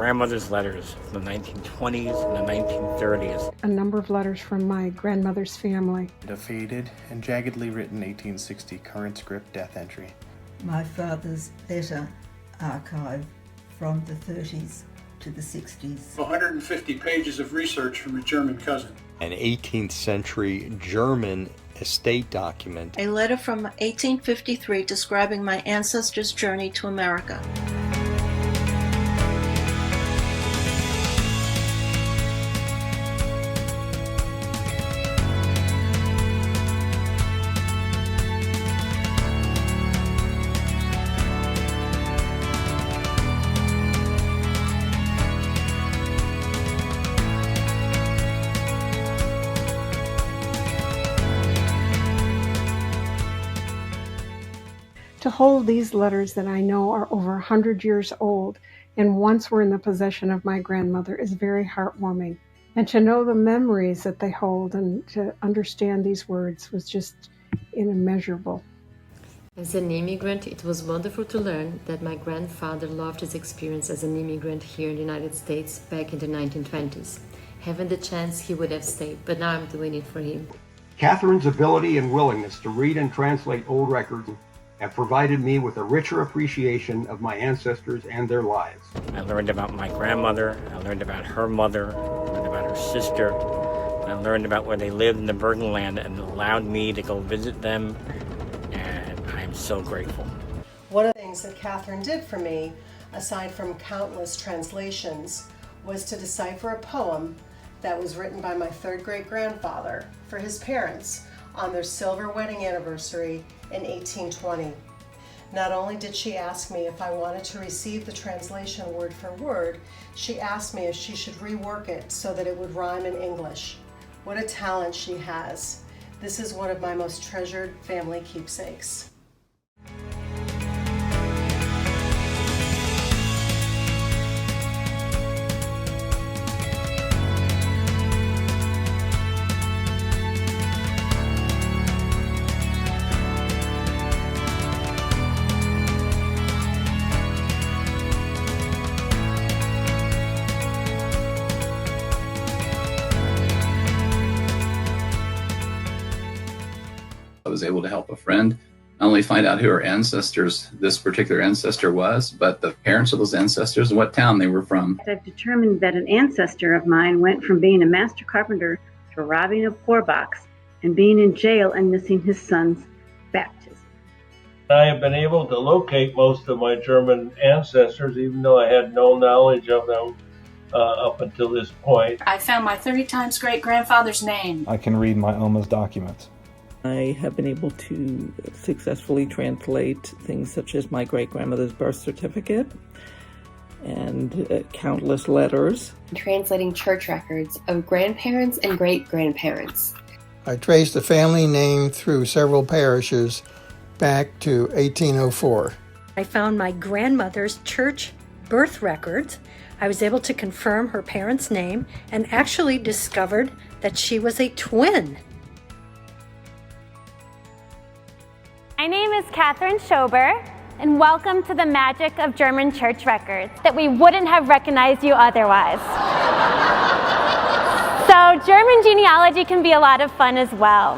grandmother's letters from the 1920s and the 1930s. A number of letters from my grandmother's family. A faded and jaggedly written 1860 current script death entry. My father's letter archive from the 30s to the 60s. 150 pages of research from a German cousin. An 18th century German estate document. A letter from 1853 describing my ancestors' journey to America. To hold these letters that I know are over 100 years old and once were in the possession of my grandmother is very heartwarming. And to know the memories that they hold and to understand these words was just immeasurable. As an immigrant, it was wonderful to learn that my grandfather loved his experience as an immigrant here in the United States back in the 1920s. Having the chance, he would have stayed, but now I'm doing it for him. Catherine's ability and willingness to read and translate old records have provided me with a richer appreciation of my ancestors and their lives. I learned about my grandmother, I learned about her mother, I learned about her sister, I learned about where they lived in the Burgenland, and it allowed me to go visit them, and I'm so grateful. One of the things that Catherine did for me, aside from countless translations, was to decipher a poem that was written by my third great-grandfather for his parents on their silver wedding anniversary in 1820. Not only did she ask me if I wanted to receive the translation word for word, she asked me if she should rework it so that it would rhyme in English. What a talent she has. This is one of my most treasured family keepsakes. I was able to help a friend not only find out who her ancestors, this particular ancestor was, but the parents of those ancestors and what town they were from. I've determined that an ancestor of mine went from being a master carpenter to robbing a poor box and being in jail and missing his son's baptism. I have been able to locate most of my German ancestors, even though I had no knowledge of them up until this point. I found my 30 times great-grandfather's name. I can read my Oma's documents. I have been able to successfully translate things such as my great-grandmother's birth certificate and countless letters. Translating church records of grandparents and great-grandparents. I traced the family name through several parishes back to 1804. I found my grandmother's church birth records. I was able to confirm her parents' name and actually discovered that she was a twin. My name is Catherine Schober, and welcome to the magic of German church records, that we wouldn't have recognized you otherwise. So German genealogy can be a lot of fun as well.